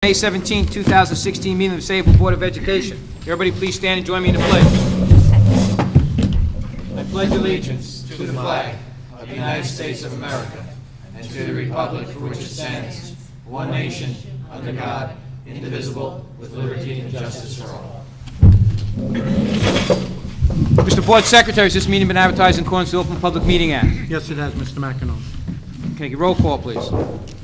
May 17, 2016 meeting of the Sayreville Board of Education. Everybody please stand and join me in the pledge. I pledge allegiance to the flag of the United States of America and to the republic for which it stands, one nation, under God, indivisible, with liberty and justice for all. Mr. Board Secretary, has this meeting been advertised in accordance with the Open Public Meeting Act? Yes, it has, Mr. McEnroe. Okay, roll call, please.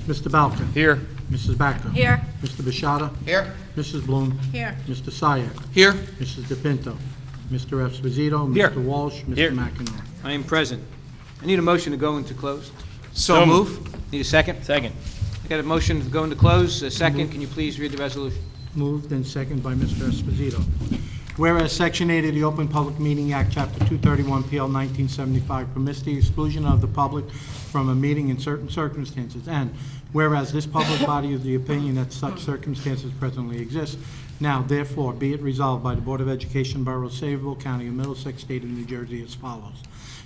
Mr. Balka. Here. Mrs. Backer. Here. Mr. Bishada. Here. Mrs. Bloom. Here. Mr. Sayak. Here. Mrs. DePinto. Mr. Esposito. Here. Mr. Walsh. Mr. Here. McEnroe. I am present. I need a motion to go into close. So move. Need a second? Second. I got a motion to go into close. A second. Can you please read the resolution? Moved and second by Mr. Esposito. Whereas Section 8 of the Open Public Meeting Act, Chapter 231, PL 1975, permits the exclusion of the public from a meeting in certain circumstances, and whereas this public body is of the opinion that such circumstances presently exist, now therefore be it resolved by the Board of Education, Borough of Sayreville, County of Middlesex, State of New Jersey as follows.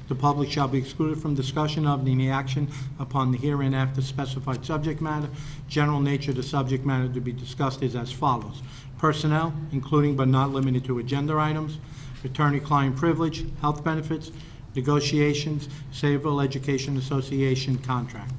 The public shall be excluded from discussion of any action upon the hereinafter specified subject matter. General nature of the subject matter to be discussed is as follows. Personnel, including but not limited to agenda items, attorney-client privilege, health benefits, negotiations, Sayreville Education Association contract.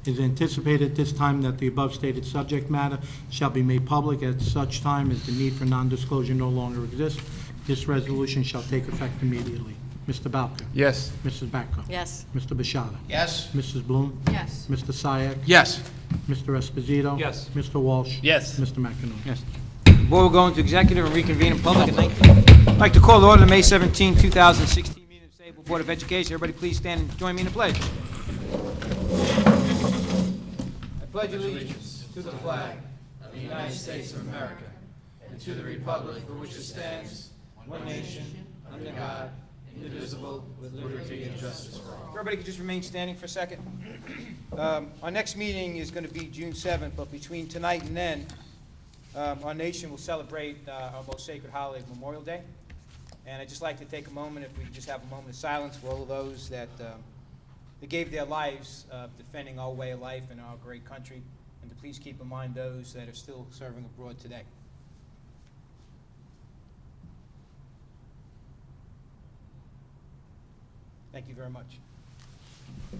It is anticipated at this time that the above stated subject matter shall be made public at such time as the need for non-disclosure no longer exists. This resolution shall take effect immediately. Mr. Balka. Yes. Mrs. Backo. Yes. Mr. Bishada. Yes. Mrs. Bloom. Yes. Mr. Sayak. Yes. Mr. Esposito. Yes. Mr. Walsh. Yes. Mr. McEnroe. Yes. The board will go into executive and reconvene in public at 19. I'd like to call to order the May 17, 2016 meeting of the Sayreville Board of Education. Everybody please stand and join me in the pledge. I pledge allegiance to the flag of the United States of America and to the republic for which it stands, one nation, under God, indivisible, with liberty and justice for all. Everybody could just remain standing for a second. Our next meeting is going to be June 7th, but between tonight and then, our nation will celebrate our most sacred holiday, Memorial Day. And I'd just like to take a moment, if we could just have a moment of silence for all of those that gave their lives defending our way of life and our great country, and to please keep in mind those that are still serving abroad today. Thank you very much.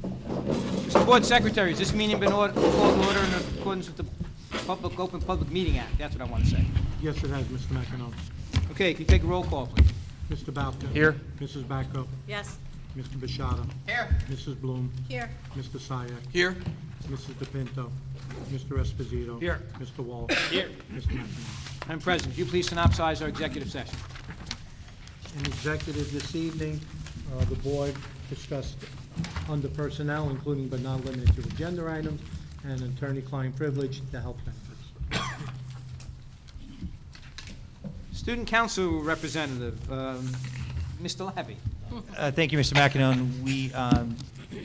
Mr. Board Secretary, has this meeting been called to order in accordance with the Open Public Meeting Act? That's what I want to say. Yes, it has, Mr. McEnroe. Okay, can you take a roll call, please? Mr. Balka. Here. Mrs. Backo. Yes. Mr. Bishada. Here. Mrs. Bloom. Here. Mr. Sayak. Here. Mrs. DePinto. Mr. Esposito. Here. Mr. Walsh. Here. Mr. McEnroe. Madam President, would you please synopsize our executive session? In executive this evening, the board discussed under personnel, including but not limited to agenda items, and attorney-client privilege, the health benefits. Student Council Representative, Mr. Labby. Thank you, Mr. McEnroe. We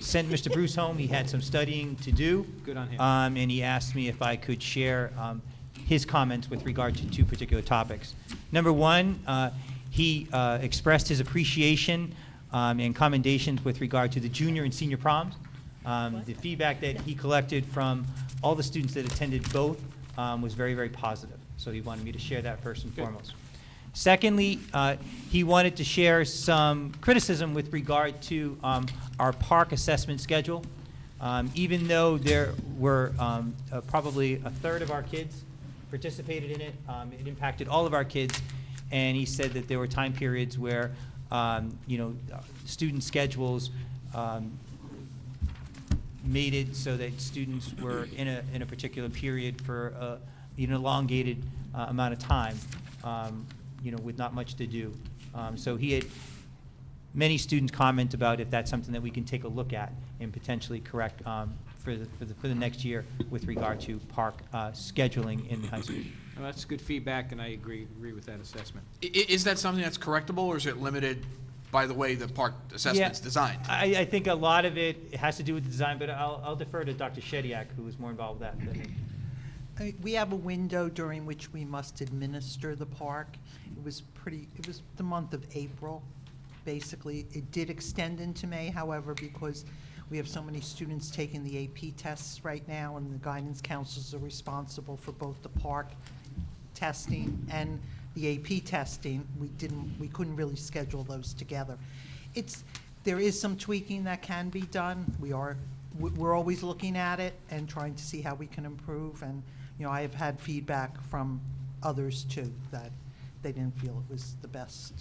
sent Mr. Bruce home. He had some studying to do. Good on him. And he asked me if I could share his comments with regard to two particular topics. Number one, he expressed his appreciation and commendations with regard to the junior and senior proms. The feedback that he collected from all the students that attended both was very, very positive. So he wanted me to share that first and foremost. Secondly, he wanted to share some criticism with regard to our park assessment schedule. Even though there were probably a third of our kids participated in it, it impacted all of our kids, and he said that there were time periods where student schedules made it so that students were in a particular period for an elongated amount of time, with not much to do. So he had many students comment about if that's something that we can take a look at and potentially correct for the next year with regard to park scheduling in the high school. Well, that's good feedback, and I agree with that assessment. Is that something that's correctable, or is it limited by the way the park assessment's designed? I think a lot of it has to do with the design, but I'll defer to Dr. Shediak, who is more involved with that than me. We have a window during which we must administer the park. It was the month of April, basically. It did extend into May, however, because We have so many students taking the AP tests right now, and the guidance counselors are responsible for both the park testing and the AP testing. We couldn't really schedule those together. There is some tweaking that can be done. We're always looking at it and trying to see how we can improve. And, I have had feedback from others too, that they didn't feel it was the best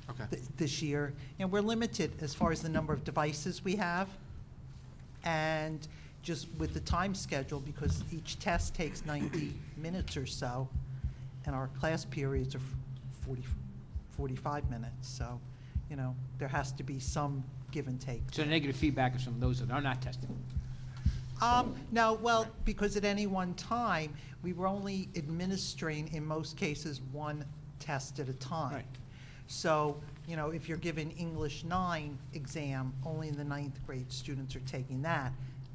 Okay. this year. And we're limited as far as the number of devices we have, and just with the time schedule, because each test takes 90 minutes or so, and our class periods are 45 minutes. So, there has to be some give and take. So the negative feedback is from those that are not tested. No, well, because at any one time, we were only administering, in most cases, one test at a time. Right. So, if you're given English 9 exam, only in the 9th grade students are taking that,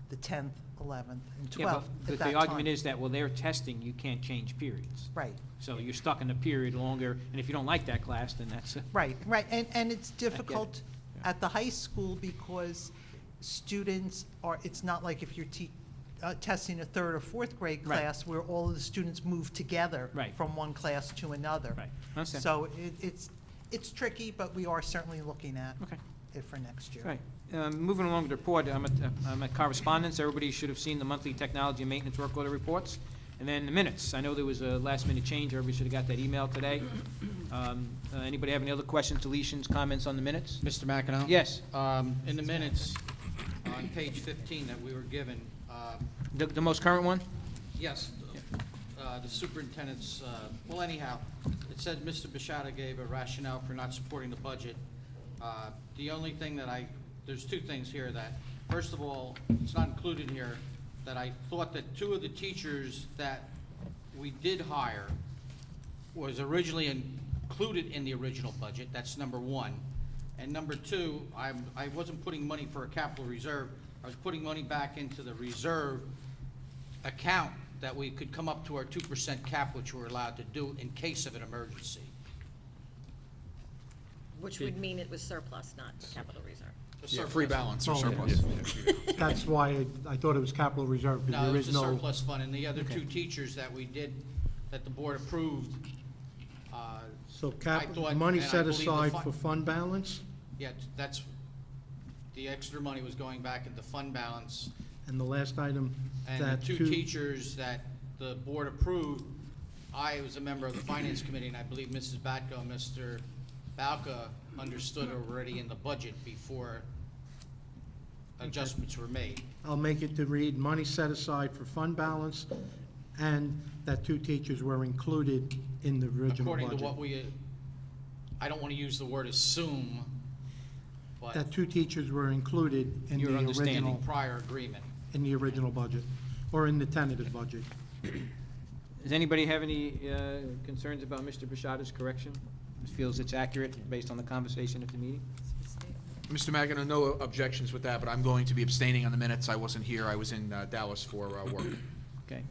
the 10th, 11th, and 12th Yeah, at but that the argument time. is that, well, they're testing, you can't change periods. Right. So you're stuck in a period longer, and if you don't like that class, then that's, Right. And it's difficult at the high school because students it's not like if you're testing a 3rd or 4th grade Right. class where all of the students move together Right. from one class to another. Right. Understand. So it's tricky, but we are certainly looking at Okay. it for next year. Right. Moving along with the report, I'm at correspondence. Everybody should have seen the monthly technology and maintenance work order reports. And then the minutes. I know there was a last-minute change. Everybody should have got that email today. Anybody have any other questions, deletions, comments on the minutes? Mr. McEnroe? Yes. In the minutes, on page 15 that we were given, The most current one? yes, the superintendent's, well, anyhow, it said Mr. Bishada gave a rationale for not supporting the budget. The only thing there's two things here that, first of all, it's not included here, that I thought that 2 of the teachers that we did hire was originally included in the original budget. That's number 1. And number 2, I wasn't putting money for a capital reserve. I was putting money back into the reserve account that we could come up to our 2% cap, which we're allowed to do in case of an emergency. Which would mean it was surplus, not capital reserve. Yeah, free balance or Oh, surplus. That's why I thought it was capital reserve, because No, there it's is a no... surplus fund, and the other 2 teachers that we did, that the board approved, So I thought- money and I set believe the aside fund- for fund balance, yeah, that's, the extra money was going back into fund balance. and the last item, And that the 2 teachers that the board approved, I was a member of the finance committee, and I believe Mrs. Batko and Mr. Balka understood already in the budget before adjustments were made. I'll make it to read, money set aside for fund balance, and that 2 teachers were included in the original According budget. to what I don't want to use the word assume, but That 2 teachers were included in Your the understanding. original, prior agreement. in the original budget, or in the tentative budget. Does anybody have any concerns about Mr. Bishada's correction? Feels it's accurate based on the conversation at the meeting? Mr. McEnroe, no objections with that, but I'm going to be abstaining on the minutes. I wasn't here. I was in Dallas for work. Okay.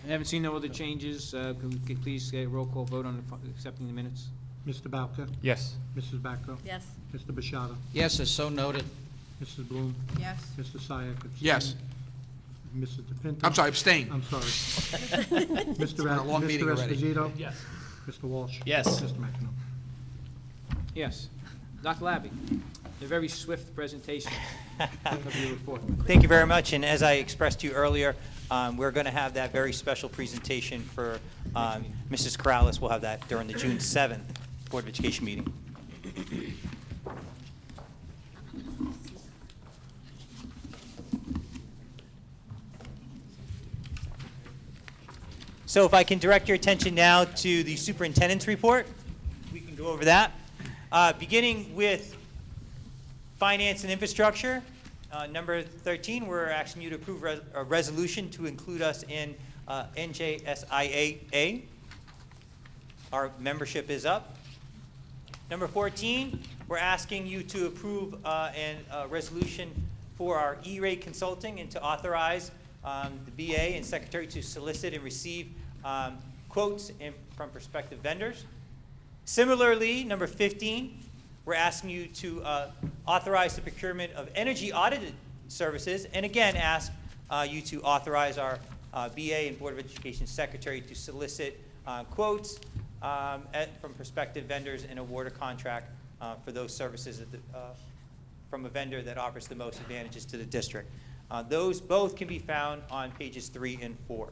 I haven't seen no other changes. Could we please get a roll call vote on accepting the minutes? Mr. Balka? Yes. Mrs. Batko? Yes. Mr. Bishada? Yes, as so noted. Mrs. Bloom? Yes. Mr. Syak? abstained. Yes. Mrs. DePinto? I'm sorry, abstain. I'm sorry. Mr. been a long meeting already. Esposito? Yes. Mr. Walsh? Yes. Mr. McEnroe? Yes. Dr. Labby, a very swift presentation of your report. Thank you very much, and as I expressed to you earlier, we're going to have that very special presentation for Mrs. Corrales. We'll have that during the June 7th Board of Education meeting. So if I can direct your attention now to the superintendent's report, we can go over that. Beginning with finance and infrastructure, number 13, we're asking you to approve a resolution to include us in NJSIAA. Our membership is up. Number 14, we're asking you to approve a resolution for our E-rate consulting and to authorize the BA and secretary to solicit and receive quotes from prospective vendors. Similarly, number 15, we're asking you to authorize the procurement of energy audited services. And again, ask you to authorize our BA and Board of Education Secretary to solicit quotes from prospective vendors and award a contract for those services from a vendor that offers the most advantages to the district. Those both can be found on pages 3 and 4.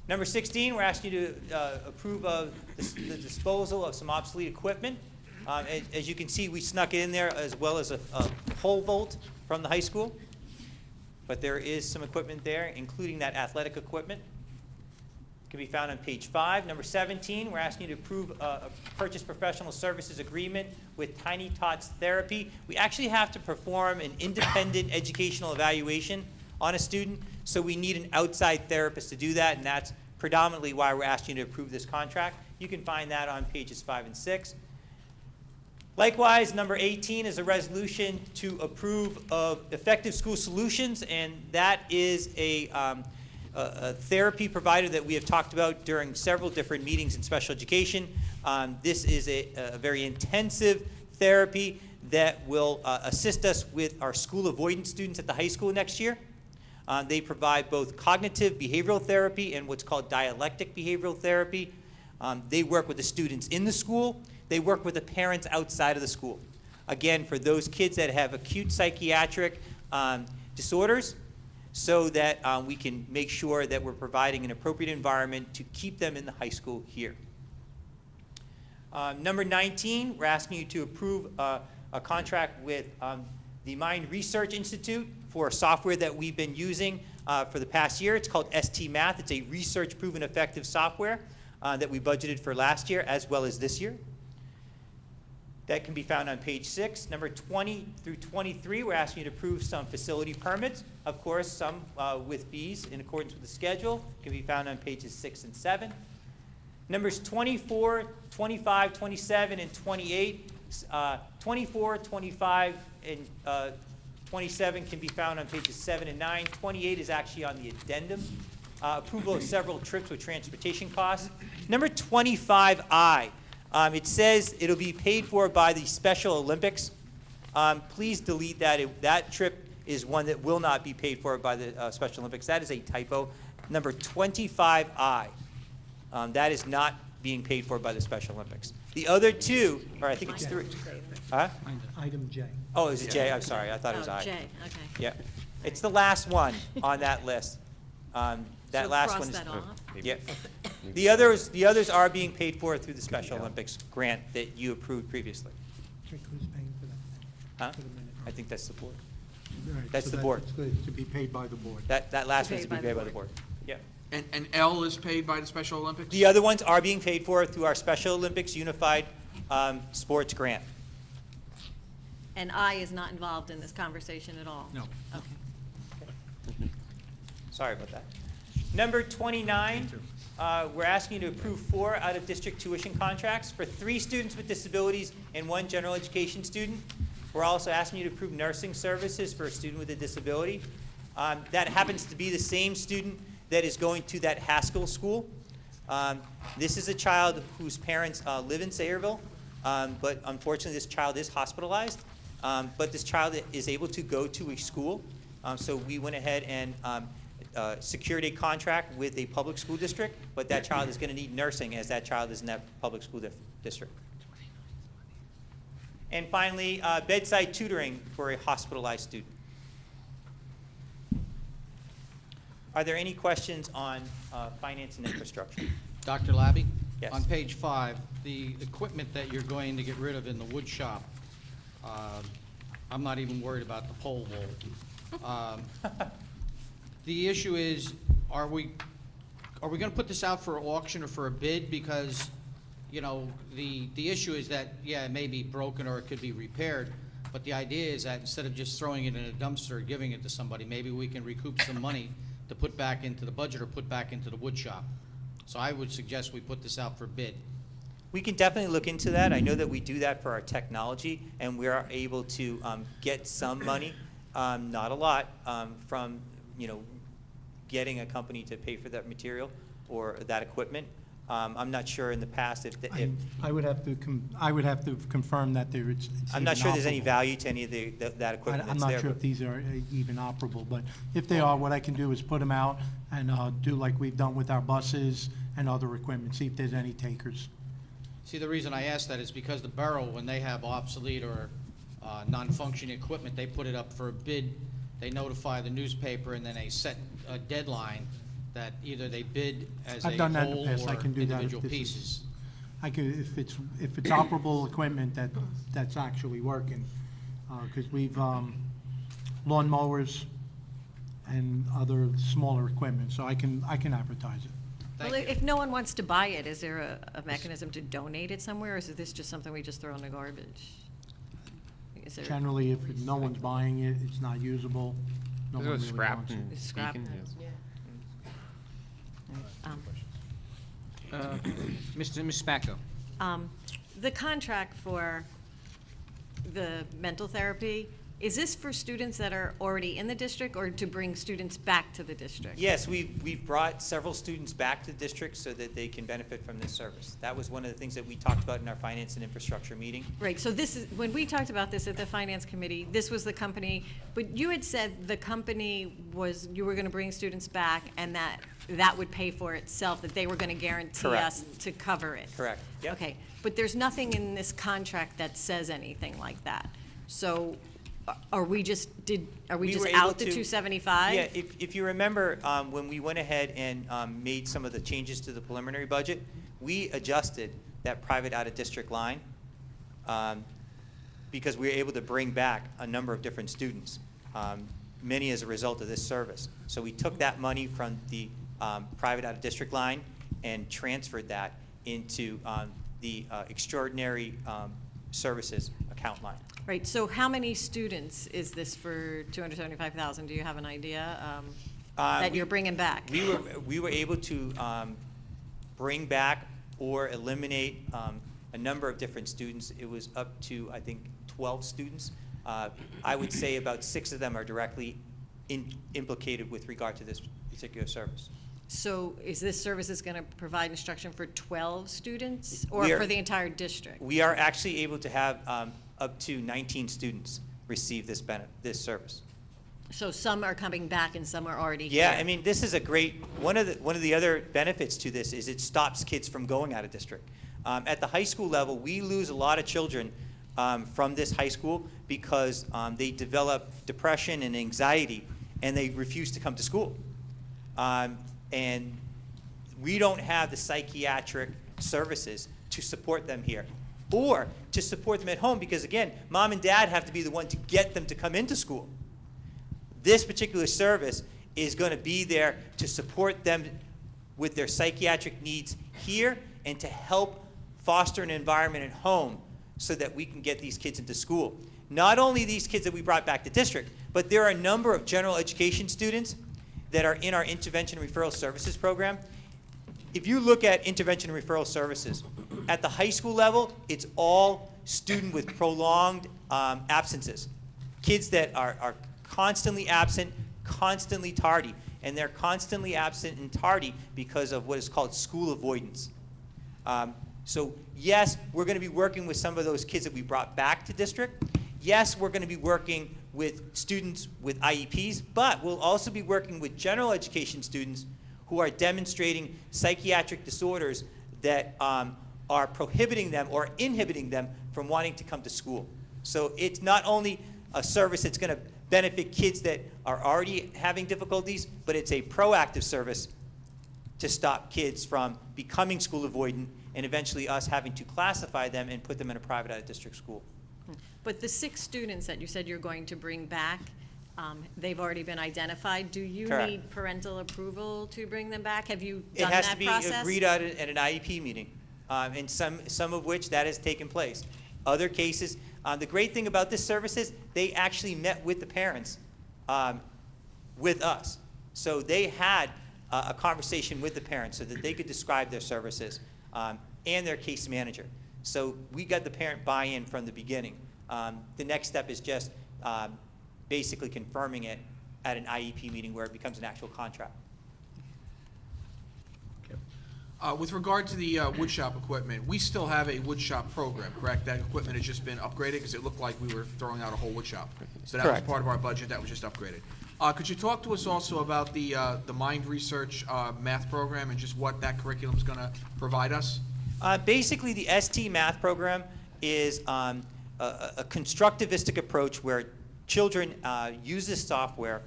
Number 16, we're asking you to approve of the disposal of some obsolete equipment. As you can see, we snuck it in there as well as a pole vault from the high school. But there is some equipment there, including that athletic equipment. It can be found on page 5. Number 17, we're asking you to approve a purchase professional services agreement with Tiny Tots Therapy. We actually have to perform an independent educational evaluation on a student, so we need an outside therapist to do that, and that's predominantly why we're asking you to approve this contract. You can find that on pages 5 and 6. Likewise, number 18 is a resolution to approve of Effective School Solutions, and that is a therapy provider that we have talked about during several different meetings in special education. This is a very intensive therapy that will assist us with our school avoidance students at the high school next year. They provide both cognitive behavioral therapy and what's called dialectic behavioral therapy. They work with the students in the school. They work with the parents outside of the school. Again, for those kids that have acute psychiatric disorders, so that we can make sure that we're providing an appropriate environment to keep them in the high school here. Number 19, we're asking you to approve a contract with the Mind Research Institute for a software that we've been using for the past year. It's called ST Math. It's a research-proven effective software that we budgeted for last year as well as this year. That can be found on page 6. Number 20 through 23, we're asking you to approve some facility permits. Of course, some with fees in accordance with the schedule can be found on pages 6 and 7. Numbers 24, 25, 27, and 28. 24, 25, and 27 can be found on pages 7 and 9. 28 is actually on the addendum. Approval of several trips with transportation costs. Number 25I. It says it'll be paid for by the Special Olympics. Please delete that. That trip is one that will not be paid for by the Special Olympics. That is a typo. Number 25I. That is not being paid for by the Special Olympics. The other two, or I think it's 3. Huh? Item J. Oh, is it J? I'm sorry. I thought it was I. J, okay. Yeah. It's the last one on that list. That So last cross one is. that off? Yeah. The others are being paid for through the Special Olympics grant that you approved previously. Who's paying for that? Huh? For the minute. I think that's the board. All right, That's so the board. It's good to be paid by the board. That last one's to be paid by the board. Yeah. And L is paid by the Special Olympics? The other ones are being paid for through our Special Olympics Unified Sports Grant. And I is not involved in this conversation at all? No. Okay. Sorry about that. Number 29, we're asking you to approve 4 out-of-district tuition contracts for 3 students with disabilities and 1 general education student. We're also asking you to approve nursing services for a student with a disability. That happens to be the same student that is going to that Haskell school. This is a child whose parents live in Sayreville, but unfortunately this child is hospitalized. But this child is able to go to a school, so we went ahead and secured a contract with a public school district, but that child is going to need nursing as that child is in that public school district. And finally, bedside tutoring for a hospitalized student. Are there any questions on finance and infrastructure? Dr. Labby? Yes. On page 5, the equipment that you're going to get rid of in the wood shop, I'm not even worried about the pole vault. The issue is, are we going to put this out for auction or for a bid? Because, you know, the issue is that, yeah, it may be broken or it could be repaired, but the idea is that instead of just throwing it in a dumpster or giving it to somebody, maybe we can recoup some money to put back into the budget or put back into the wood shop. So I would suggest we put this out for bid. We can definitely look into that. I know that we do that for our technology, and we are able to get some money, not a lot, from, you know, getting a company to pay for that material or that equipment. I'm not sure in the past if I would have to confirm that it's I'm not sure there's any even operable. value to any of that equipment I'm that's not there. sure but- if these are even operable, but if they are, what I can do is put them out and do like we've done with our buses and other equipment, see if there's any takers. See, the reason I ask that is because the borough, when they have obsolete or non-functioning equipment, they put it up for a bid, they notify the newspaper, and then they set a deadline that either they bid as I've a done that in the whole past. I or can do that if individual this is- pieces. I could, if it's operable equipment that's actually working, because we've, lawn mowers and other smaller equipment, so I can advertise it. Thank Well, you. if no one wants to buy it, is there a mechanism to donate it somewhere, or is this just something we just throw in the garbage? Is there? Generally, if no one's buying it, it's not usable, no one really wants it. Is scrap? Um, Ms. Spacco. The contract for the mental therapy, is this for students that are already in the district or to bring students back to the district? Yes, we've brought several students back to the district so that they can benefit from this service. That was one of the things that we talked about in our finance and infrastructure meeting. Right, so this is, when we talked about this at the finance committee, this was the company, but you had said the company was, you were gonna bring students back and that would pay for itself, that they were gonna guarantee Correct. us to cover it. Correct, yep. Okay, but there's nothing in this contract that says anything like that. So are we just, are we We just were able out the to- 275? Yeah, if you remember, when we went ahead and made some of the changes to the preliminary budget, we adjusted that private out-of-district line because we were able to bring back a number of different students, many as a result of this service. So we took that money from the private out-of-district line and transferred that into the extraordinary services account line. Right, so how many students is this for 275,000? Do you have an idea that you're bringing back? We were able to bring back or eliminate a number of different students. It was up to, I think, 12 students. I would say about 6 of them are directly implicated with regard to this particular service. So is this service going to provide instruction for 12 students or We are- for the entire district? We are actually able to have up to 19 students receive this service. So some are coming back and some are already here? Yeah, I mean, this is a great, one of the other benefits to this is it stops kids from going out of district. At the high school level, we lose a lot of children from this high school because they develop depression and anxiety and they refuse to come to school. And we don't have the psychiatric services to support them here or to support them at home because, again, mom and dad have to be the one to get them to come into school. This particular service is going to be there to support them with their psychiatric needs here and to help foster an environment at home so that we can get these kids into school. Not only these kids that we brought back to district, but there are a number of general education students that are in our intervention referral services program. If you look at intervention referral services, at the high school level, it's all student with prolonged absences. Kids that are constantly absent, constantly tardy, and they're constantly absent and tardy because of what is called school avoidance. So yes, we're going to be working with some of those kids that we brought back to district. Yes, we're going to be working with students with IEPs, but we'll also be working with general education students who are demonstrating psychiatric disorders that are prohibiting them or inhibiting them from wanting to come to school. So it's not only a service that's going to benefit kids that are already having difficulties, but it's a proactive service to stop kids from becoming school avoidant and eventually us having to classify them and put them in a private out-of-district school. But the 6 students that you said you're going to bring back, they've already been identified. Do you Correct. need parental approval to bring them back? Have you It done has that to be process? agreed at an IEP meeting, and some of which that has taken place. Other cases, the great thing about this service is they actually met with the parents with us. So they had a conversation with the parents so that they could describe their services and their case manager. So we got the parent buy-in from the beginning. The next step is just basically confirming it at an IEP meeting where it becomes an actual contract. With regard to the woodshop equipment, we still have a woodshop program, correct? That equipment has just been upgraded because it looked like we were throwing out a whole woodshop. So that was Correct. part of our budget, that was just upgraded. Could you talk to us also about the Mind Research math program and just what that curriculum is going to provide us? Basically, the ST math program is a constructivistic approach where children use this software.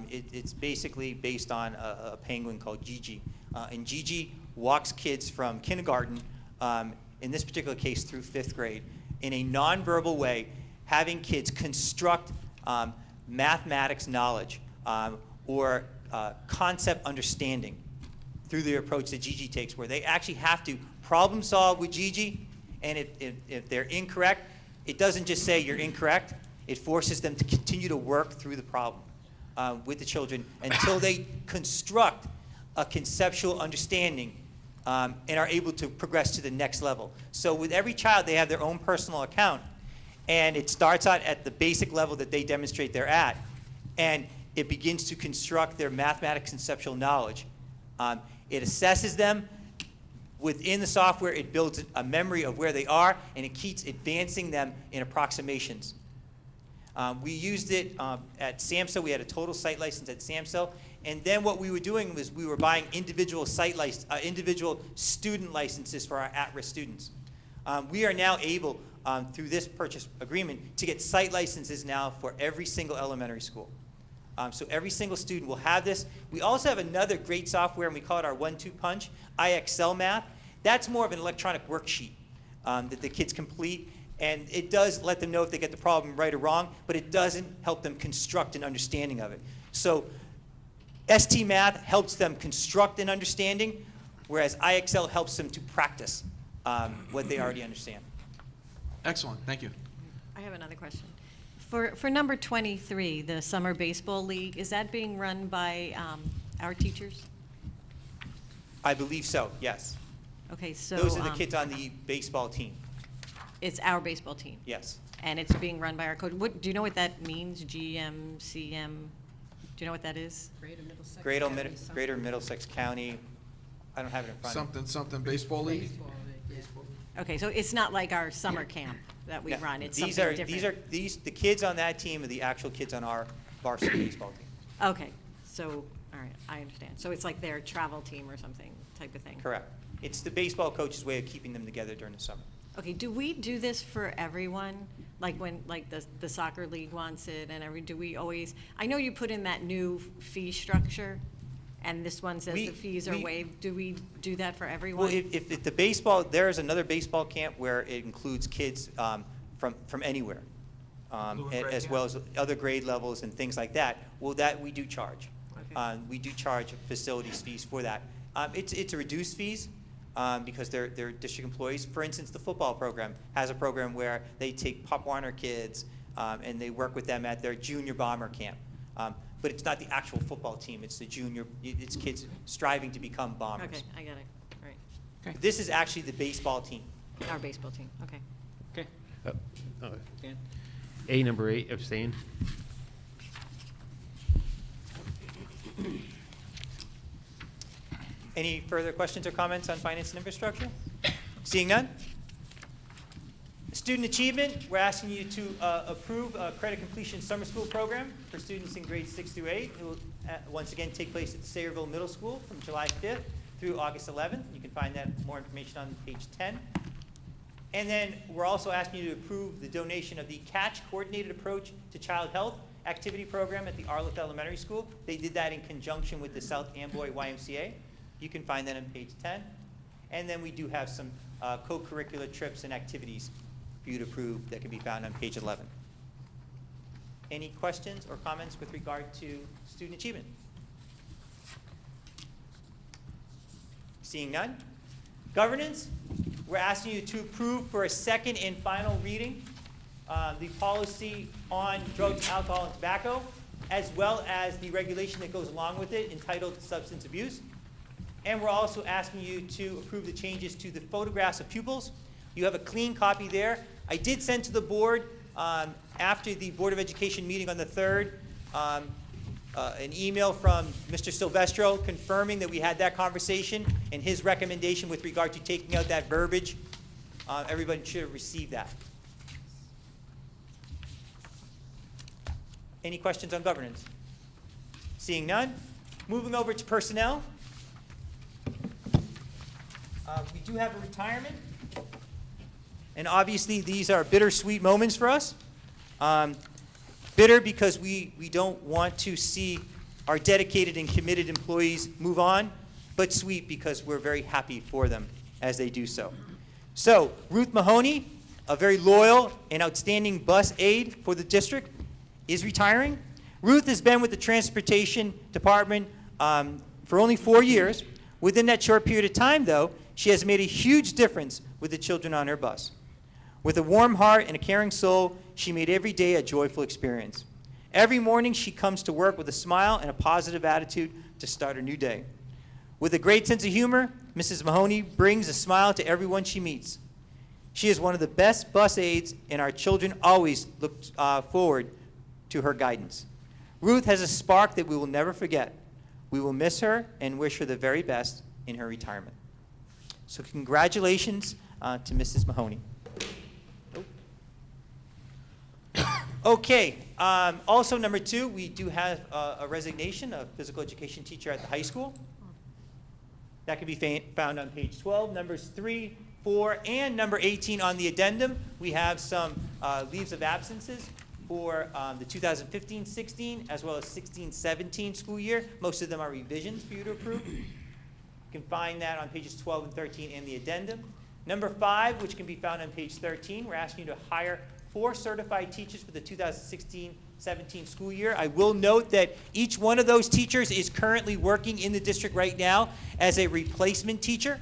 It's basically based on a penguin called Gigi. And Gigi walks kids from kindergarten, in this particular case through 5th grade, in a nonverbal way, having kids construct mathematics knowledge or concept understanding through the approach that Gigi takes, where they actually have to problem solve with Gigi, and if they're incorrect, it doesn't just say you're incorrect, it forces them to continue to work through the problem with the children until they construct a conceptual understanding and are able to progress to the next level. So with every child, they have their own personal account, and it starts out at the basic level that they demonstrate they're at, and it begins to construct their mathematics conceptual knowledge. It assesses them. Within the software, it builds a memory of where they are, and it keeps advancing them in approximations. We used it at SAMHSA. We had a total site license at SAMHSA. And then what we were doing was we were buying individual individual student licenses for our at-risk students. We are now able, through this purchase agreement, to get site licenses now for every single elementary school. So every single student will have this. We also have another great software, and we call it our 1-2 punch, IXL Math. That's more of an electronic worksheet that the kids complete. And it does let them know if they get the problem right or wrong, but it doesn't help them construct an understanding of it. So ST Math helps them construct an understanding, whereas IXL helps them to practice what they already understand. Excellent, thank you. I have another question. For number 23, the Summer Baseball League, is that being run by our teachers? I believe so, yes. Okay, so. Those are the kids on the baseball team, It's our baseball team, yes. and it's being run by our coach. Do you know what that means, GM, CM? Do you know what that is? Greater Middlesex County, I don't have it in front of me. Something baseball league? Okay, so it's not like our summer camp that we No, run, it's these something are different? the kids on that team are the actual kids on our varsity baseball team. Okay, so, all right, I understand. So it's like their travel team or something type of thing? Correct. It's the baseball coach's way of keeping them together during the summer. Okay, do we do this for everyone? Like when, like the soccer league wants it and do we always, I know you put in that new fee structure, and this one says the fees are waived. Do we do that for everyone? Well, if the baseball, there's another baseball camp where it includes kids from anywhere, as well as other grade levels and things like that. Well, that we do charge. Okay. We do charge facilities fees for that. It's a reduced fees because they're district employees. For instance, the football program has a program where they take Pop Warner kids and they work with them at their junior bomber camp. But it's not the actual football team. It's the it's kids striving to become bombers. Okay, I got it, all right. This is actually the baseball team. Our baseball team, okay. Okay. Dan? A, number 8, abstain. Any further questions or comments on finance and infrastructure? Seeing none? Student achievement, we're asking you to approve a credit completion summer school program for students in grades 6 through 8. It will once again take place at the Sayreville Middle School from July 5th through August 11th. You can find that more information on page 10. And then we're also asking you to approve the donation of the Catch Coordinated Approach to Child Health activity program at the Arleth Elementary School. They did that in conjunction with the South Amboy YMCA. You can find that on page 10. And then we do have some co-curricular trips and activities for you to approve that can be found on page 11. Any questions or comments with regard to student achievement? Seeing none? Governance, we're asking you to approve for a second and final reading the policy on drugs, alcohol, and tobacco, as well as the regulation that goes along with it entitled substance abuse. And we're also asking you to approve the changes to the photographs of pupils. You have a clean copy there. I did send to the board after the Board of Education meeting on the 3rd an email from Mr. Silvestro confirming that we had that conversation and his recommendation with regard to taking out that verbiage. Everybody should have received that. Any questions on governance? Seeing none, moving over to personnel. We do have a retirement, and obviously these are bittersweet moments for us. Bitter because we don't want to see our dedicated and committed employees move on, but sweet because we're very happy for them as they do so. So, Ruth Mahoney, a very loyal and outstanding bus aide for the district, is retiring. Ruth has been with the Transportation Department for only 4 years. Within that short period of time, though, she has made a huge difference with the children on her bus. With a warm heart and a caring soul, she made every day a joyful experience. Every morning, she comes to work with a smile and a positive attitude to start her new day. With a great sense of humor, Mrs. Mahoney brings a smile to everyone she meets. She is one of the best bus aides, and our children always look forward to her guidance. Ruth has a spark that we will never forget. We will miss her and wish her the very best in her retirement. So congratulations to Mrs. Mahoney. Okay, also number 2, we do have a resignation of physical education teacher at the high school. That can be found on page 12, numbers 3, 4, and number 18 on the addendum. We have some leaves of absences for the 2015-16 as well as 16-17 school year. Most of them are revisions for you to approve. You can find that on pages 12 and 13 in the addendum. Number 5, which can be found on page 13, we're asking you to hire 4 certified teachers for the 2016-17 school year. I will note that each one of those teachers is currently working in the district right now as a replacement teacher,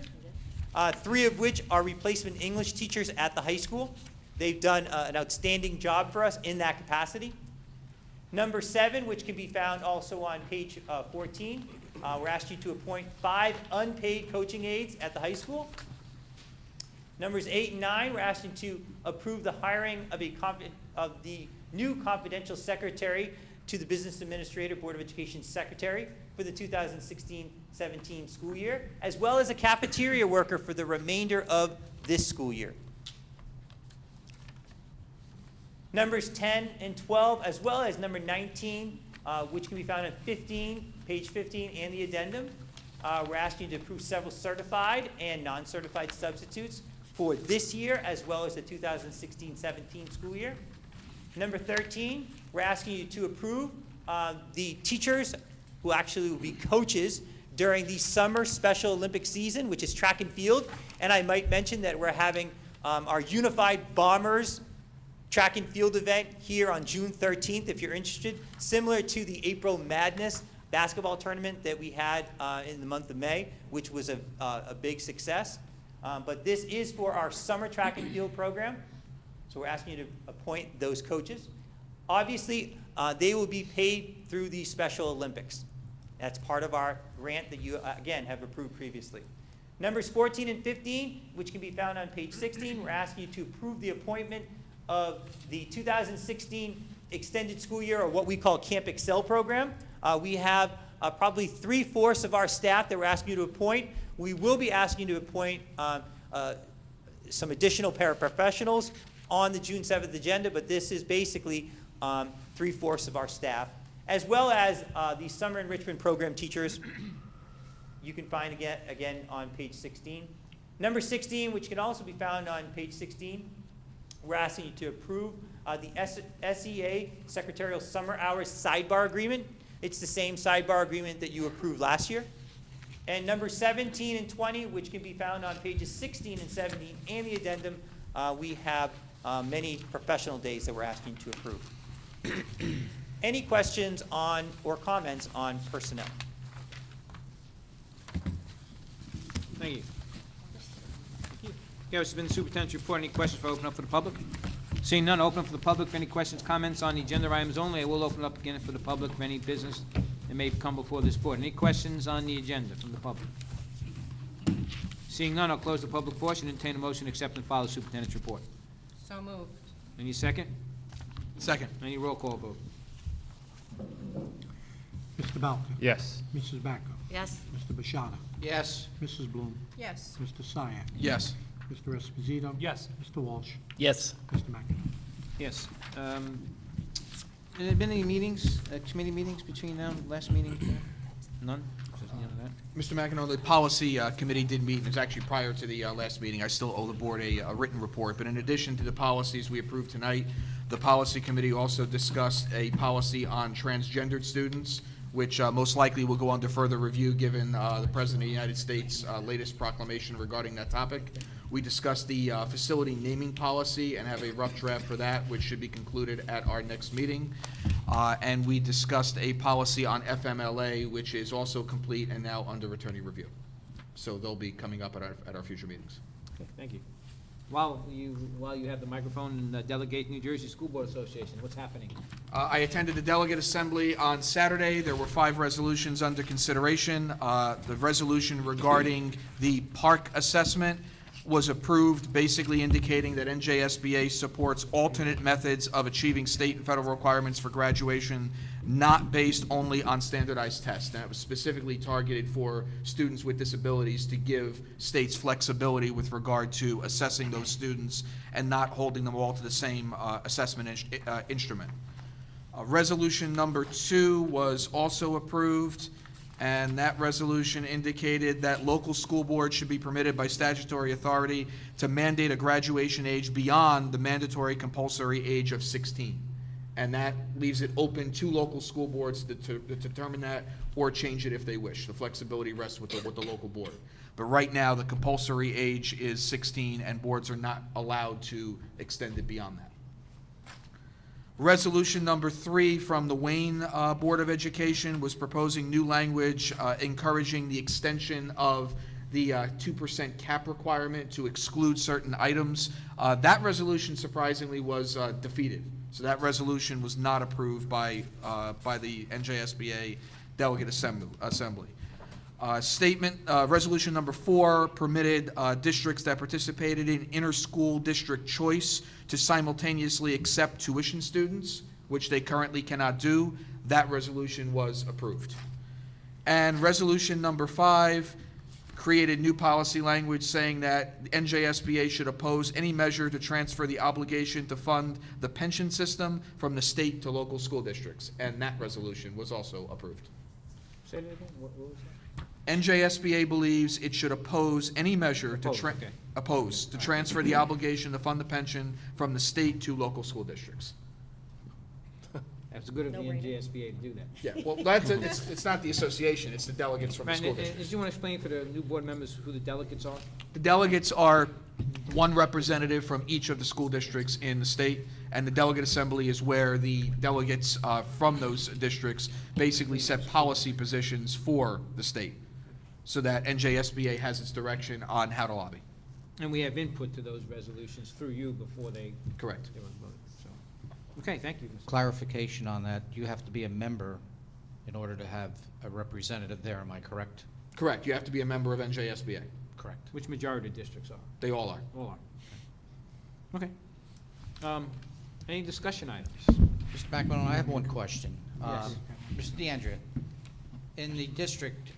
3 of which are replacement English teachers at the high school. They've done an outstanding job for us in that capacity. Number 7, which can be found also on page 14, we're asking you to appoint 5 unpaid coaching aides at the high school. Numbers 8 and 9, we're asking to approve the hiring of the new confidential secretary to the Business Administrator Board of Education Secretary for the 2016-17 school year, as well as a cafeteria worker for the remainder of this school year. Numbers 10 and 12, as well as number 19, which can be found on page 15, and the addendum. We're asking you to approve several certified and non-certified substitutes for this year, as well as the 2016-17 school year. Number 13, we're asking you to approve the teachers who actually will be coaches during the summer Special Olympic season, which is track and field. And I might mention that we're having our Unified Bombers track and field event here on June 13th, if you're interested, similar to the April Madness basketball tournament that we had in the month of May, which was a big success. But this is for our summer track and field program. So we're asking you to appoint those coaches. Obviously, they will be paid through the Special Olympics. That's part of our grant that you, again, have approved previously. Numbers 14 and 15, which can be found on page 16, we're asking you to approve the appointment of the 2016 extended school year, or what we call Camp Excel program. We have probably 3/4 of our staff that we're asking you to appoint. We will be asking you to appoint some additional paraprofessionals on the June 7th agenda, but this is basically 3/4 of our staff, as well as the summer enrichment program teachers. You can find again on page 16. Number 16, which can also be found on page 16, we're asking you to approve the SEA Secretarial Summer Hours Sidebar Agreement. It's the same sidebar agreement that you approved last year. And number 17 and 20, which can be found on pages 16 and 17 and the addendum, we have many professional days that we're asking to approve. Any questions on or comments on personnel? Thank you. Okay, this has been the superintendent's report. Any questions for open up for the public? Seeing none, open up for the public. For any questions, comments on the agenda items only, I will open up again for the public for any business that may come before this board. Any questions on the agenda from the public? Seeing none, I'll close the public portion and entertain a motion to accept and file the superintendent's report. So moved. Any second? Second. Any roll call vote? Mr. Belka? Yes. Mrs. Bacco? Yes. Mr. Bashada? Yes. Mrs. Bloom? Yes. Mr. Syak? Yes. Mr. Esposito? Yes. Mr. Walsh? Yes. Mr. McInerney? Yes. Have there been any meetings, committee meetings between now and last meeting? None? Just none of that? Mr. McEnroe, the policy committee did meet, and it was actually prior to the last meeting. I still owe the board a written report, but in addition to the policies we approved tonight, the policy committee also discussed a policy on transgendered students, which most likely will go under further review given the President of the United States' latest proclamation regarding that topic. We discussed the facility naming policy and have a rough draft for that, which should be concluded at our next meeting. And we discussed a policy on FMLA, which is also complete and now under attorney review. So they'll be coming up at our future meetings. Okay, thank you. While you have the microphone, delegate New Jersey School Board Association, what's happening? I attended the delegate assembly on Saturday. There were 5 resolutions under consideration. The resolution regarding the park assessment was approved, basically indicating that NJSBA supports alternate methods of achieving state and federal requirements for graduation, not based only on standardized tests. And it was specifically targeted for students with disabilities to give states flexibility with regard to assessing those students and not holding them all to the same assessment instrument. Resolution number 2 was also approved, and that resolution indicated that local school boards should be permitted by statutory authority to mandate a graduation age beyond the mandatory compulsory age of 16. And that leaves it open to local school boards to determine that or change it if they wish. The flexibility rests with the local board. But right now, the compulsory age is 16, and boards are not allowed to extend it beyond that. Resolution number 3 from the Wayne Board of Education was proposing new language encouraging the extension of the 2% cap requirement to exclude certain items. That resolution surprisingly was defeated. So that resolution was not approved by the NJSBA Delegate Assembly. Resolution number 4 permitted districts that participated in inter-school district choice to simultaneously accept tuition students, which they currently cannot do. That resolution was approved. And resolution number 5 created new policy language saying that NJSBA should oppose any measure to transfer the obligation to fund the pension system from the state to local school districts. And that resolution was also approved. Say that again, what was that? NJSBA believes it should oppose any measure to Oppose, okay. transfer the obligation to fund the pension from the state to local school districts. That's good of the No-brainer. NJSBA to do that. Yeah, well, it's not the association, it's the delegates from the Right, school and districts. do you want to explain for the new board members who the delegates are? The delegates are one representative from each of the school districts in the state, and the delegate assembly is where the delegates from those districts basically set policy positions for the state, so that NJSBA has its direction on how to lobby. And we have input to those resolutions through you before they Correct. were voted, so. Okay, thank you, Mr. Clarification on that, you have to be a member in order to have a representative there, am I correct? Correct, you have to be a member of NJSBA. Correct. Which majority of districts are? They all are. All are. Okay. Any discussion items? Mr. McMillan, I have one question. Yes. Mr. DeAndrea, in the district,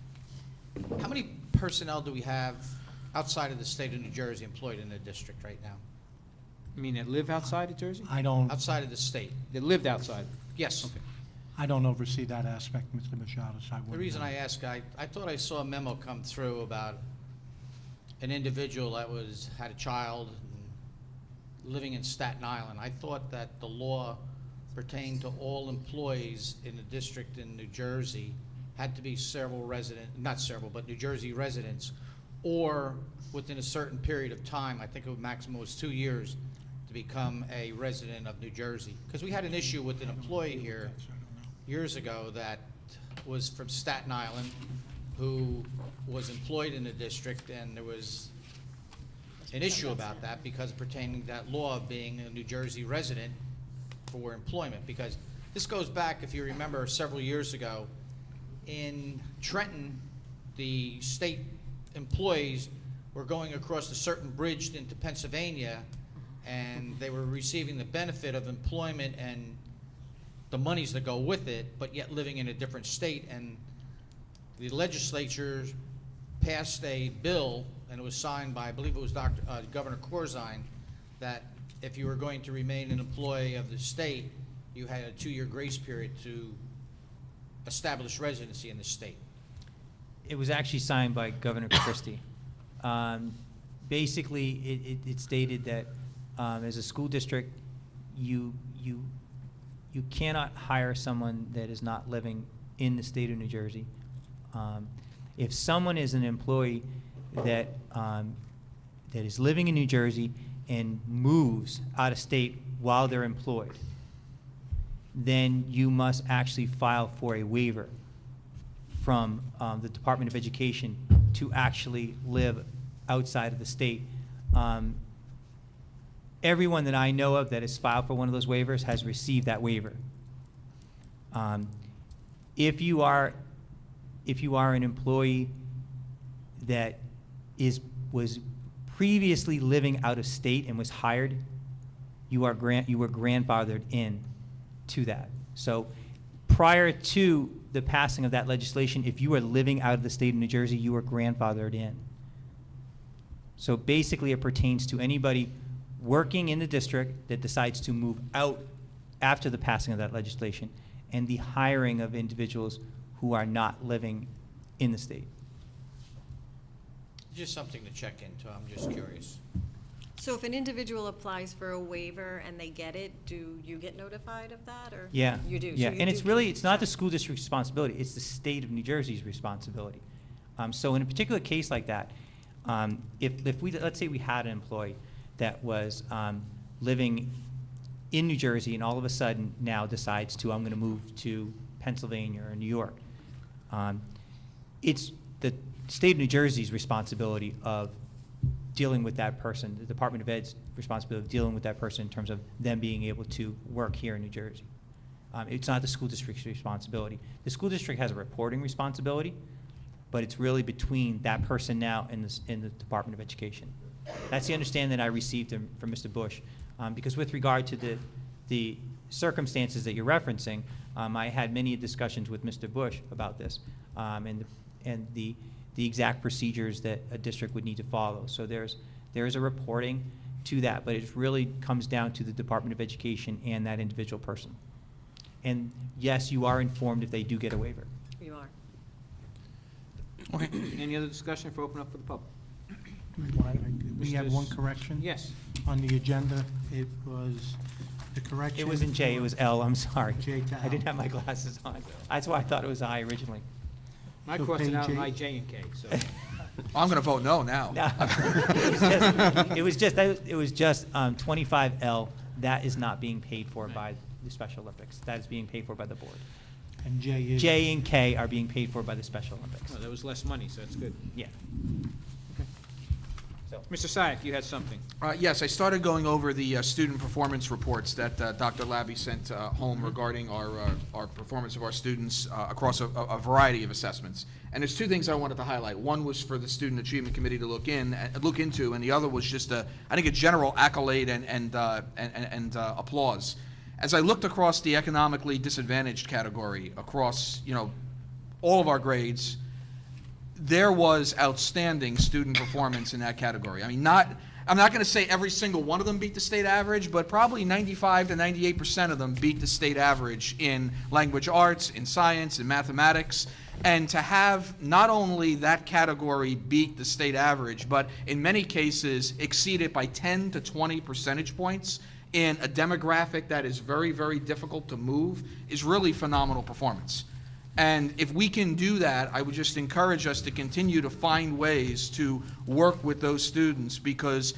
how many personnel do we have outside of the state of New Jersey employed in the district right now? You mean that live outside of Jersey? I don't, Outside of the state? That lived outside? Yes. Okay. I don't oversee that aspect, Mr. Machado, so I wouldn't The reason know. I ask, I thought I saw a memo come through about an individual that had a child and living in Staten Island. I thought that the law pertained to all employees in the district in New Jersey had to be New Jersey residents, or within a certain period of time, I think the maximum was 2 years, to become a resident of New Jersey. Because we had an issue with an employee here years ago that was from Staten Island, who was employed in the district, and there was an issue about that because pertaining to that law of being a New Jersey resident for employment. Because this goes back, if you remember, several years ago, in Trenton, the state employees were going across a certain bridge into Pennsylvania, and they were receiving the benefit of employment and the monies that go with it, but yet living in a different state. And the legislature passed a bill, and it was signed by, I believe it was Governor Corzine, that if you were going to remain an employee of the state, you had a 2-year grace period to establish residency in the state. It was actually signed by Governor Christie. Basically, it stated that as a school district, you cannot hire someone that is not living in the state of New Jersey. If someone is an employee that is living in New Jersey and moves out of state while they're employed, then you must actually file for a waiver from the Department of Education to actually live outside of the state. Everyone that I know of that has filed for one of those waivers has received that waiver. If you are an employee that was previously living out of state and was hired, you were grandfathered in to that. So prior to the passing of that legislation, if you were living out of the state of New Jersey, you were grandfathered in. So basically it pertains to anybody working in the district that decides to move out after the passing of that legislation, and the hiring of individuals who are not living in the state. Just something to check into, I'm just curious. So if an individual applies for a waiver and they get it, do you get notified of that, or? Yeah. You do? So Yeah, you and do it's not the school district's responsibility, it's the state of New Jersey's responsibility. So in a particular case like that, if we, let's say we had an employee that was living in New Jersey and all of a sudden now decides to, I'm gonna move to Pennsylvania or New York. It's the state of New Jersey's responsibility of dealing with that person, the Department of Ed's responsibility of dealing with that person in terms of them being able to work here in New Jersey. It's not the school district's responsibility. The school district has a reporting responsibility, but it's really between that person now and the Department of Education. That's the understanding that I received from Mr. Bush. Because with regard to the circumstances that you're referencing, I had many discussions with Mr. Bush about this, and the exact procedures that a district would need to follow. So there is a reporting to that, but it really comes down to the Department of Education and that individual person. And yes, you are informed if they do get a waiver. You are. Okay, any other discussion for open up for the public? We have one correction. Yes. On the agenda, it was the correction. It wasn't J, it was L, I'm sorry. J to I L. didn't have my glasses on. That's why I thought it was I originally. I So crossed it out page in my eight. J and K, so. I'm going to vote no now. No. It was just 25L, that is not being paid for by the Special Olympics. That is being paid for by the board. And J is. J and K are being paid for by the Special Olympics. No, there was less money, so that's good. Yeah. So, Mr. Sayak, you had something. Yes, I started going over the student performance reports that Dr. Labby sent home regarding our performance of our students across a variety of assessments. And there's two things I wanted to highlight. One was for the Student Achievement Committee to look into, and the other was just I think a general accolade and applause. As I looked across the economically disadvantaged category across all of our grades, there was outstanding student performance in that category. I mean, I'm not going to say every single one of them beat the state average, but probably 95 to 98% of them beat the state average in language arts, in science, in mathematics. And to have not only that category beat the state average, but in many cases exceed it by 10 to 20 percentage points in a demographic that is very, very difficult to move is really phenomenal performance. And if we can do that, I would just encourage us to continue to find ways to work with those students, because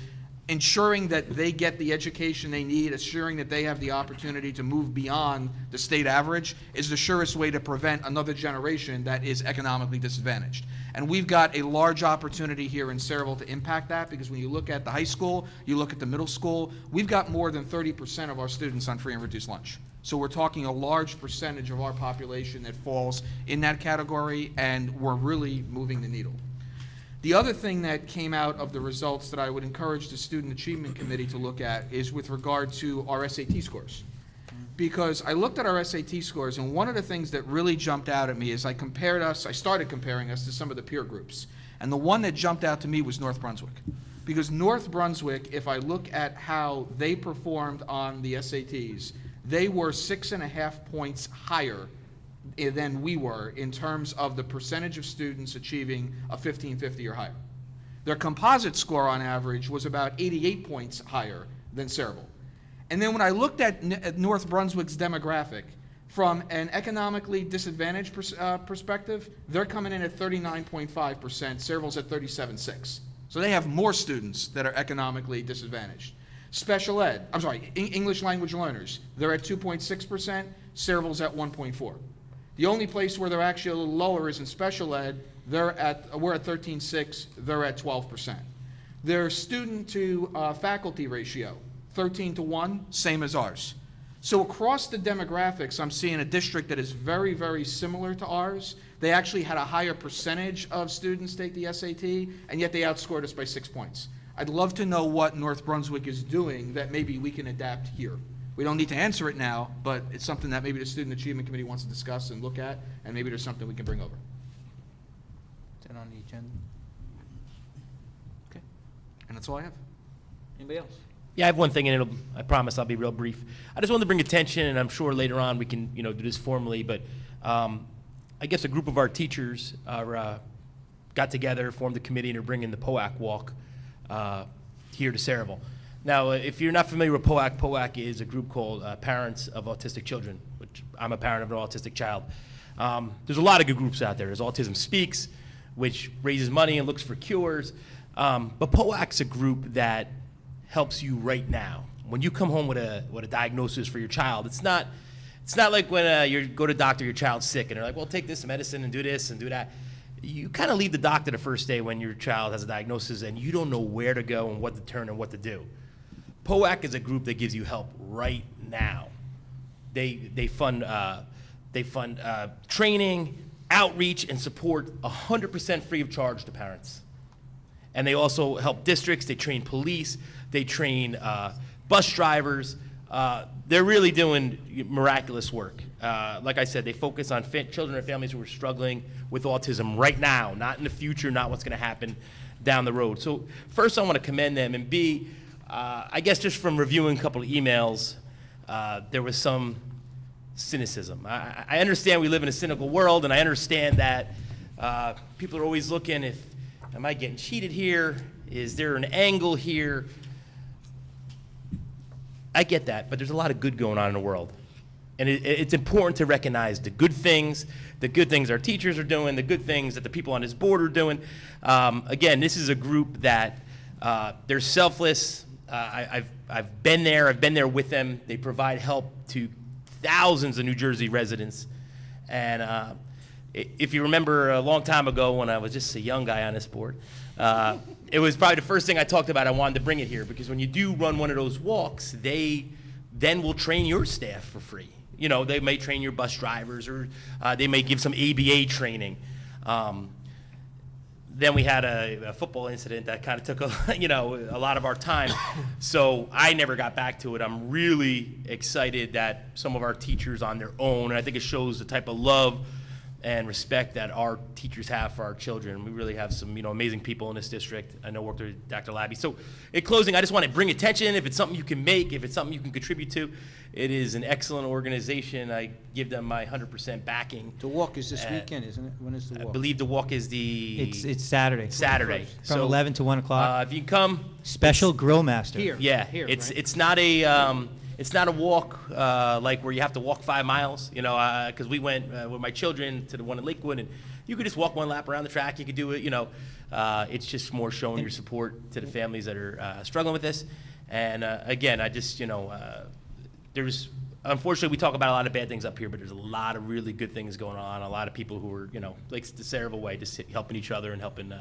ensuring that they get the education they need, assuring that they have the opportunity to move beyond the state average is the surest way to prevent another generation that is economically disadvantaged. And we've got a large opportunity here in Sayreville to impact that, because when you look at the high school, you look at the middle school, we've got more than 30% of our students on free and reduced lunch. So we're talking a large percentage of our population that falls in that category, and we're really moving the needle. The other thing that came out of the results that I would encourage the Student Achievement Committee to look at is with regard to our SAT scores. because I looked at our SAT scores, and one of the things that really jumped out at me is I started comparing us to some of the peer groups. And the one that jumped out to me was North Brunswick. Because North Brunswick, if I look at how they performed on the SATs, they were 6.5 points higher than we were in terms of the percentage of students achieving a 1550 or higher. Their composite score on average was about 88 points higher than Sayreville. And then when I looked at North Brunswick's demographic, from an economically disadvantaged perspective, they're coming in at 39.5%, Sayreville's at 37.6%. So they have more students that are economically disadvantaged. Special ed, English language learners, they're at 2.6%, Sayreville's at 1.4%. The only place where they're actually a little lower is in special ed. We're at 13.6%, they're at 12%. Their student to faculty ratio, 13:1, same as ours. So across the demographics, I'm seeing a district that is very, very similar to ours. They actually had a higher percentage of students take the SAT, and yet they outscored us by 6 points. I'd love to know what North Brunswick is doing that maybe we can adapt here. We don't need to answer it now, but it's something that maybe the Student Achievement Committee wants to discuss and look at, and maybe there's something we can bring over. Is that on the agenda? Okay. And that's all I have. Anybody else? Yeah, I have one thing, and I promise I'll be real brief. I just wanted to bring attention, and I'm sure later on we can, do this formally, but I guess a group of our teachers got together, formed a committee, and are bringing the POAC walk here to Sayreville. Now, if you're not familiar with POAC, POAC is a group called Parents of Autistic Children, which I'm a parent of an autistic child. There's a lot of good groups out there. There's Autism Speaks, which raises money and looks for cures. But POAC's a group that helps you right now. When you come home with a diagnosis for your child, it's not like when you go to doctor, your child's sick, and they're like, well, take this medicine and do this and do that. You kind of leave the doctor the first day when your child has a diagnosis and you don't know where to go and what to turn and what to do. POAC is a group that gives you help right now. They fund training, outreach, and support 100% free of charge to parents. And they also help districts. They train police. They train bus drivers. They're really doing miraculous work. Like I said, they focus on children and families who are struggling with autism right now, not in the future, not what's going to happen down the road. So first, I want to commend them, and B, I guess just from reviewing a couple of emails, there was some cynicism. I understand we live in a cynical world, and I understand that people are always looking, am I getting cheated here? Is there an angle here? I get that, but there's a lot of good going on in the world. And it's important to recognize the good things our teachers are doing, the good things that the people on this board are doing. Again, this is a group that they're selfless. I've been there with them. They provide help to thousands of New Jersey residents. And if you remember a long time ago when I was just a young guy on this board, it was probably the first thing I talked about. I wanted to bring it here because when you do run one of those walks, they then will train your staff for free. They may train your bus drivers, or they may give some ABA training. Then we had a football incident that kind of took a lot of our time. So I never got back to it. I'm really excited that some of our teachers on their own, and I think it shows the type of love and respect that our teachers have for our children. We really have some, amazing people in this district. I know worked with Dr. Labby. So in closing, I just want to bring attention. If it's something you can make, if it's something you can contribute to, it is an excellent organization. I give them my 100% backing. The walk is this weekend, isn't it? When is the I walk? believe the walk is It's Saturday. Saturday. From 11 to 1 o'clock. If you can come. Special grill master. Here. It's not a walk like where you have to walk 5 miles, because we went with my children to the one in Lakewood, and you could just walk one lap around the track. You could do it, it's just more showing your support to the families that are struggling with this. And again, I just, there's, unfortunately, we talk about a lot of bad things up here, but there's a lot of really good things going on. A lot of people who are, like the Sayreville way, just helping each other and helping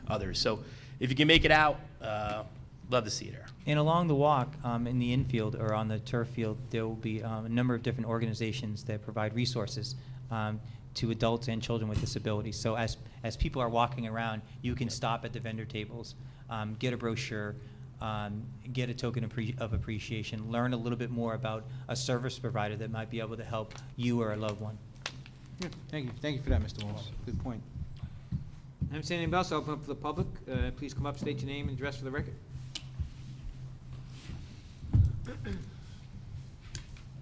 others. So if you can make it out, love to see you there. And along the walk, in the infield or on the turf field, there will be a number of different organizations that provide resources to adults and children with disabilities. So as people are walking around, you can stop at the vendor tables, get a brochure, get a token of appreciation, learn a little bit more about a service provider that might be able to help you or a loved one. Good. Thank you for that, Mr. Walsh. Good point. I haven't seen anybody else. I'll open up for the public. Please come up, state your name and address for the record.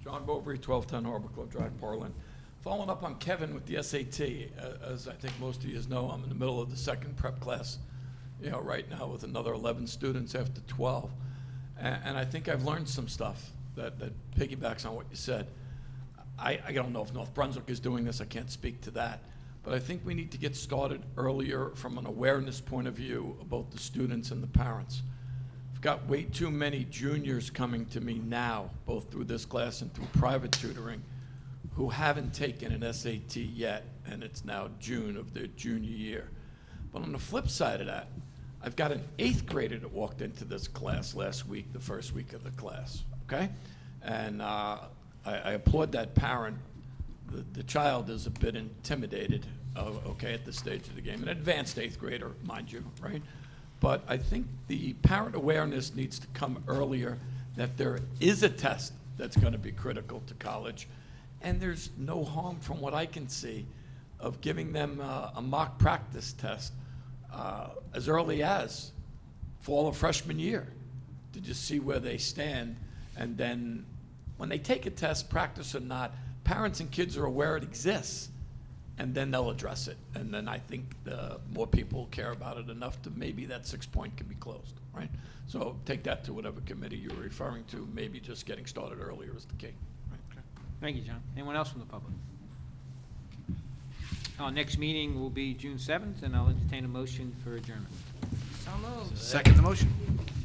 John Bovary, 1210 Harbor Club Drive, Portland. Following up on Kevin with the SAT, as I think most of you know, I'm in the middle of the second prep class, right now with another 11 students after 12. And I think I've learned some stuff that piggybacks on what you said. I don't know if North Brunswick is doing this, I can't speak to that. But I think we need to get started earlier from an awareness point of view of both the students and the parents. I've got way too many juniors coming to me now, both through this class and through private tutoring, who haven't taken an SAT yet, and it's now June of their junior year. But on the flip side of that, I've got an 8th grader that walked into this class last week, the first week of the class, okay? And I applaud that parent. The child is a bit intimidated, okay, at this stage of the game. An advanced 8th grader, mind you, right? But I think the parent awareness needs to come earlier, that there is a test that's going to be critical to college. And there's no harm, from what I can see, of giving them a mock practice test as early as fall of freshman year to just see where they stand. And then when they take a test, practice or not, parents and kids are aware it exists, and then they'll address it. And then I think more people care about it enough to maybe that 6 point can be closed, right? So take that to whatever committee you're referring to. Maybe just getting started earlier is the key. Right? Thank you, John. Anyone else from the public? Our next meeting will be June 7th, and I'll entertain a motion for adjournment. So moved. Second the motion.